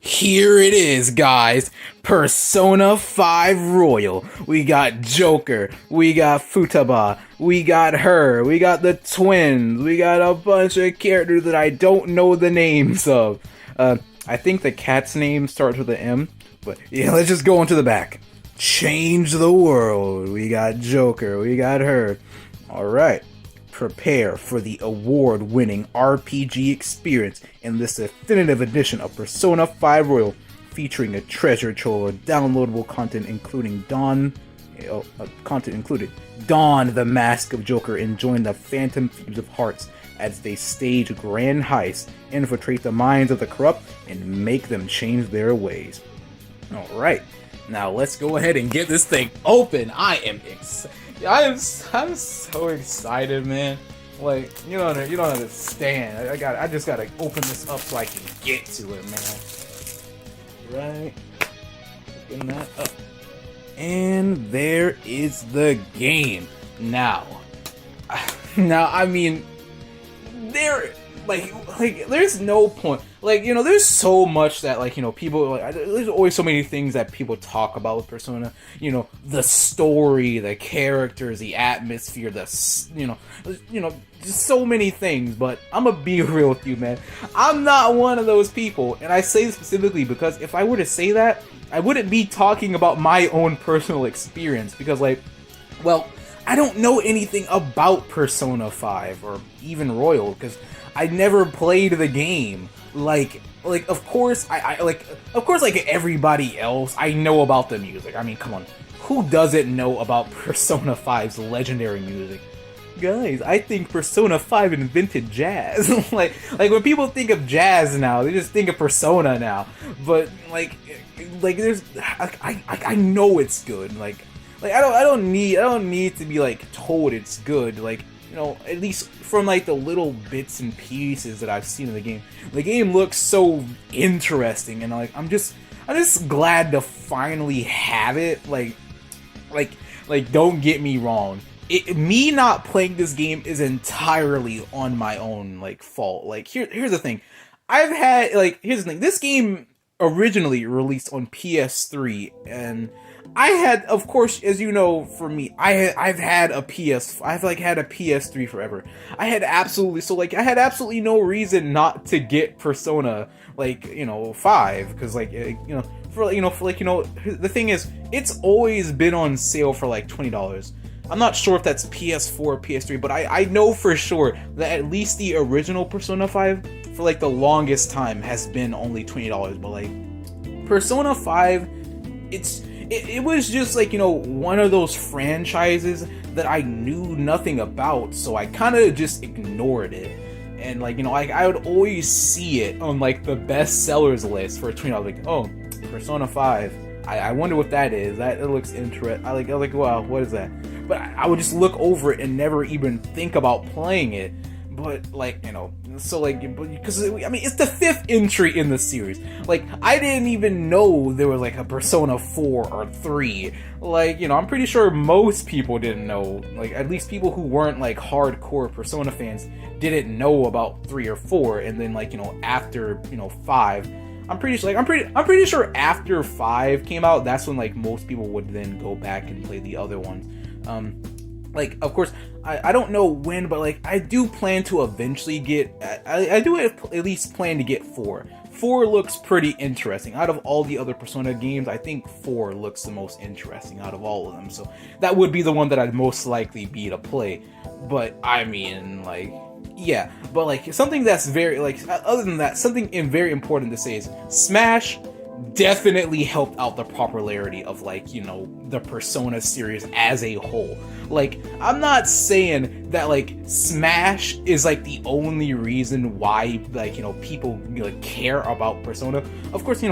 Here it is, guys. Persona 5 Royal. We got Joker, we got Futaba, we got her, we got the twins, we got a bunch of characters that I don't know the names of. I think the cat's name starts with an M, but yeah, let's just go into the back. Change the world. We got Joker, we got her. Alright. Prepare for the award-winning RPG experience in this definitive edition of Persona 5 Royal, featuring a treasure trove of downloadable content including Dawn the Mask of Joker, and join the Phantom Thieves of Hearts as they stage a grand heist, infiltrate the minds of the corrupt, and make them change their ways. Alright, now let's go ahead and get this thing open. I'm so excited, man. Like, you don't understand. I just gotta open this up so I can get to it, man. Right. Open that up. And there is the game. Now, I mean, there's no point. Like, there's so much that, people, there's always so many things that people talk about with Persona. The story, the characters, the atmosphere, just so many things. But I'm gonna be real with you, man. I'm not one of those people. And I say this specifically because if I were to say that, I wouldn't be talking about my own personal experience. Because, I don't know anything about Persona 5 or even Royal, because I never played the game. Of course, like everybody else, I know about the music. I mean, come on, who doesn't know about Persona 5's legendary music? Guys, I think Persona 5 invented jazz. like when people think of jazz now, they just think of Persona now. But there's, I know it's good. I don't need to be told it's good. At least from the little bits and pieces that I've seen in the game. The game looks so interesting, and I'm just glad to finally have it. Don't get me wrong. Me not playing this game is entirely on my own fault. Here's the thing. Here's the thing. This game originally released on PS3, and I had, of course, as you know, for me, I've had a PS3 forever. I had absolutely no reason not to get Persona 5, because the thing is, it's always been on sale for $20. I'm not sure if that's PS4 or PS3, but I know for sure that at least the original Persona 5 for the longest time has been only $20. But Persona 5, it was just one of those franchises that I knew nothing about, so I kind of just ignored it. And I would always see it on the best sellers list for $20. Oh, Persona 5. I wonder what that is. It looks interesting. I was wow, what is that? But I would just look over it and never even think about playing it. But because it's the 5th entry in the series. I didn't even know there was a Persona 4 or 3. I'm pretty sure most people didn't know. At least people who weren't hardcore Persona fans didn't know about 3 or 4. And then after 5, I'm pretty sure after 5 came out, that's when most people would then go back and play the other ones. Of course, I don't know when, but I do plan to eventually get, I do at least plan to get 4. 4 looks pretty interesting. Out of all the other Persona games, I think 4 looks the most interesting out of all of them. So that would be the one that I'd most likely be to play. But I mean, yeah. But something that's very, other than that, something very important to say is Smash definitely helped out the popularity of the Persona series as a whole. I'm not saying that Smash is the only reason why people care about Persona. Of course,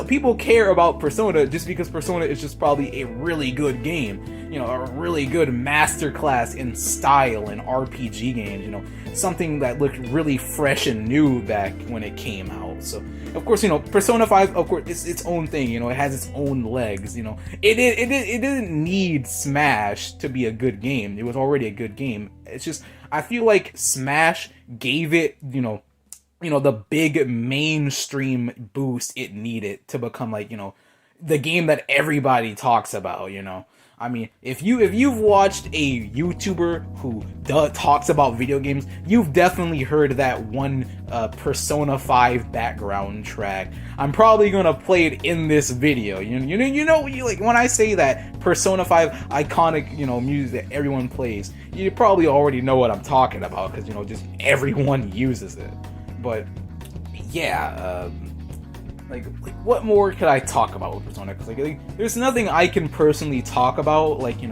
people care about Persona just because Persona is just probably a really good game. A really good masterclass in style and RPG games. Something that looked really fresh and new back when it came out. So of course, Persona 5, of course, it's its own thing. It has its own legs. It didn't need Smash to be a good game. It was already a good game. It's just I feel like Smash gave it, the big mainstream boost it needed to become like, the game that everybody talks about. I mean, if you've watched a YouTuber who talks about video games, you've definitely heard that one Persona 5 background track. I'm probably gonna play it in this video. Like when I say that Persona 5 iconic, music that everyone plays, you probably already know what I'm talking about because just everyone uses it. But yeah, like what more could I talk about with Persona? Because like there's nothing I can personally talk about. Like the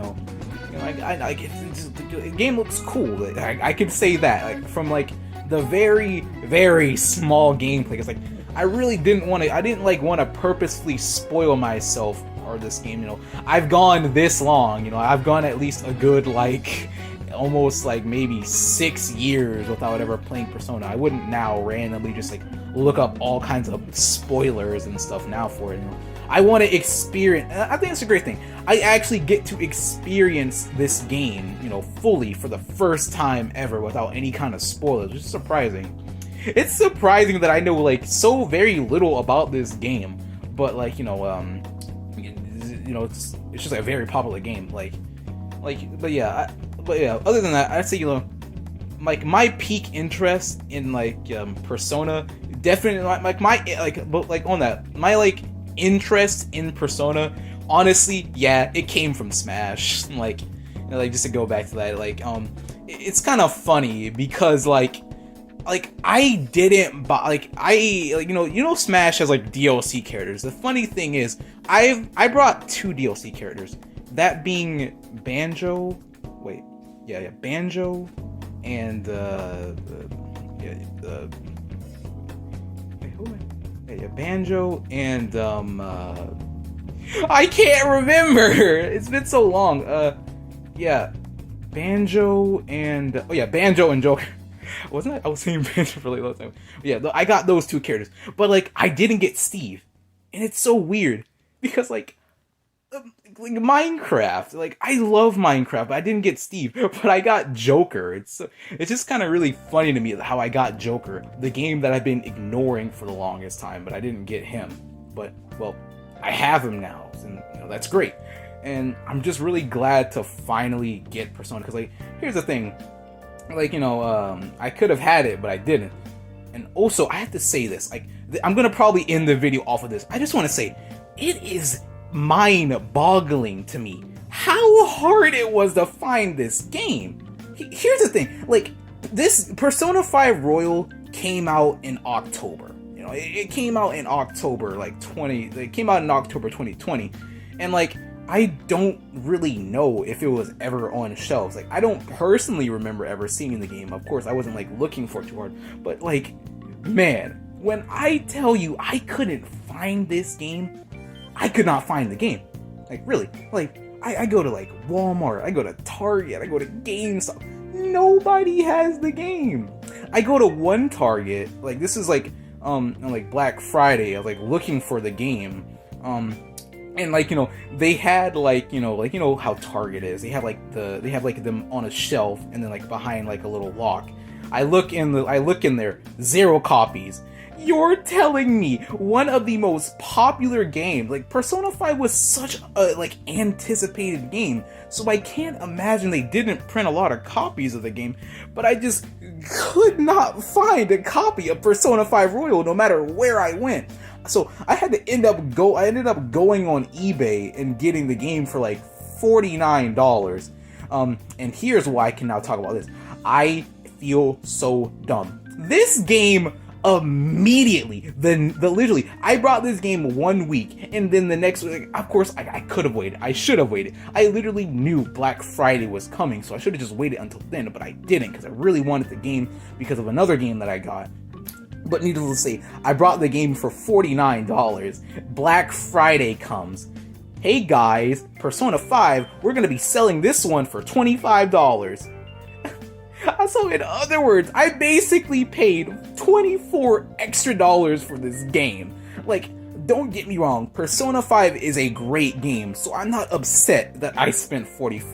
game looks cool. I could say that like from like the very very small gameplay. It's like I really didn't want to purposefully spoil myself or this game. I've gone this long. I've gone at least a good like almost like maybe 6 years without ever playing Persona. I wouldn't now randomly just like look up all kinds of spoilers and stuff now for it. I want to experience. I think it's a great thing. I actually get to experience this game, fully for the first time ever without any kind of spoilers, which is surprising. It's surprising that I know like so very little about this game, but like it's just like a very popular game. But yeah. Other than that, I'd say like my peak interest in like Persona definitely my like interest in Persona, honestly, yeah, it came from Smash. Like just to go back to that, it's kind of funny because like I didn't buy Smash has like DLC characters. The funny thing is I brought 2 DLC characters, that being Banjo. Banjo and Banjo and I can't remember. It's been so long. Banjo and Banjo and Joker. Wasn't I? I was saying Banjo for like a long time. Yeah, I got those 2 characters, but like I didn't get Steve, and it's so weird because like Minecraft, like I love Minecraft, but I didn't get Steve, but I got Joker. It's just kind of really funny to me how I got Joker, the game that I've been ignoring for the longest time, but I didn't get him. But well, I have him now, and that's great. And I'm just really glad to finally get Persona, because like here's the thing, like I could have had it, but I didn't. And also I have to say this, like I'm gonna probably end the video off of this. I just want to say it is mind-boggling to me how hard it was to find this game. Here's the thing, like this Persona 5 Royal came out in October. It came out in October it came out in October 2020, and like I don't really know if it was ever on shelves. Like I don't personally remember ever seeing the game. Of course I wasn't like looking for it too hard, but like man, when I tell you I couldn't find this game, I could not find the game. Like really, like I go to like Walmart, I go to Target, I go to GameStop. Nobody has the game. I go to one Target, like this is like on like Black Friday. I was like looking for the game, and like they had like how Target is. They have like them on a shelf and then like behind like a little lock. I look in there, 0 copies. You're telling me one of the most popular games, like Persona 5 was such a like anticipated game, so I can't imagine they didn't print a lot of copies of the game, but I just could not find a copy of Persona 5 Royal no matter where I went. So I ended up going on eBay and getting the game for like $49. And here's why I can now talk about this. I feel so dumb. This game immediately, literally, I brought this game 1 week, and then the next week, of course, I could have waited. I should have waited. I literally knew Black Friday was coming, so I should have just waited until then, but I didn't, because I really wanted the game because of another game that I got. But needless to say, I brought the game for $49. Black Friday comes. Hey guys, Persona 5, we're gonna be selling this one for $25. So in other words, I basically paid $24 extra for this game. Like, don't get me wrong, Persona 5 is a great game, so I'm not upset that I spent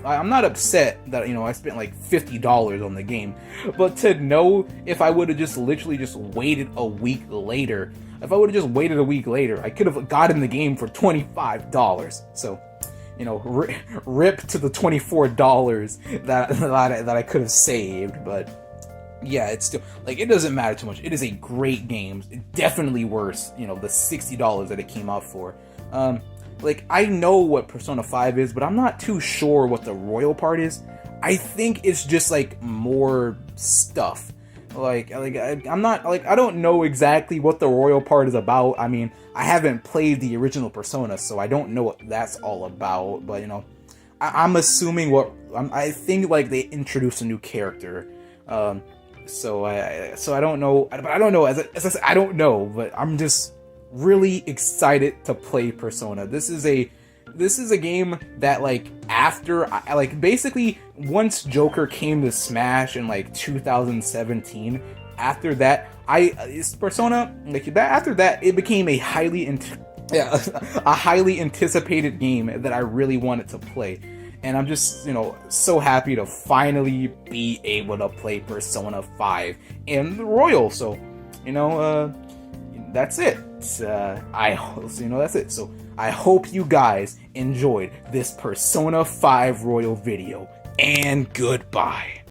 I'm not upset that, I spent like $50 on the game. But to know if I would have just literally just waited a week later, I could have gotten the game for $25. So, rip to the $24 that I could have saved, but yeah, it's still, like, it doesn't matter too much. It is a great game. Definitely worth, the $60 that it came out for. Like, I know what Persona 5 is, but I'm not too sure what the royal part is. I think it's just, like, more stuff. I'm not, like, I don't know exactly what the royal part is about. I mean, I haven't played the original Persona, so I don't know what that's all about, but, I'm assuming I think, like, they introduced a new character. So I don't know, but I don't know, as I said, I don't know, but I'm just really excited to play Persona. This is a game that, like, basically, once Joker came to Smash in, like, 2017, after that, Persona, like, that, after that, it became a highly anticipated game that I really wanted to play. And I'm just, so happy to finally be able to play Persona 5 in the Royal. So, that's it. That's it. So, I hope you guys enjoyed this Persona 5 Royal video. And goodbye.